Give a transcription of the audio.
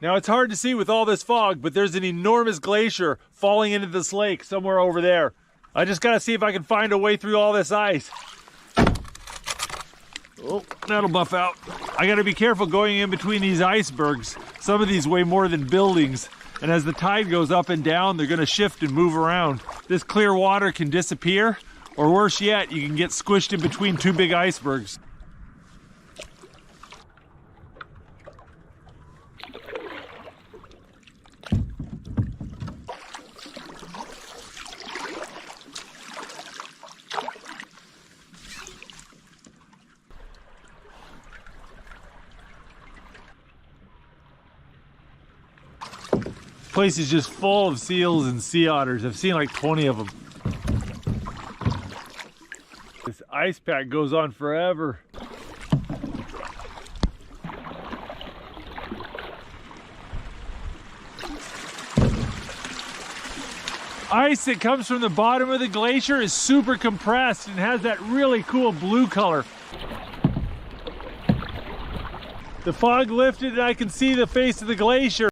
Now it's hard to see with all this fog, but there's an enormous glacier falling into this lake somewhere over there. I just gotta see if I can find a way through all this ice. Oh, that'll buff out. I gotta be careful going in between these icebergs. Some of these weigh more than buildings, and as the tide goes up and down, they're gonna shift and move around. This clear water can disappear, or worse yet, you can get squished in between two big icebergs. Place is just full of seals and sea otters. I've seen like 20 of them. This ice pack goes on forever. Ice that comes from the bottom of the glacier is super compressed and has that really cool blue color. The fog lifted and I can see the face of the glacier.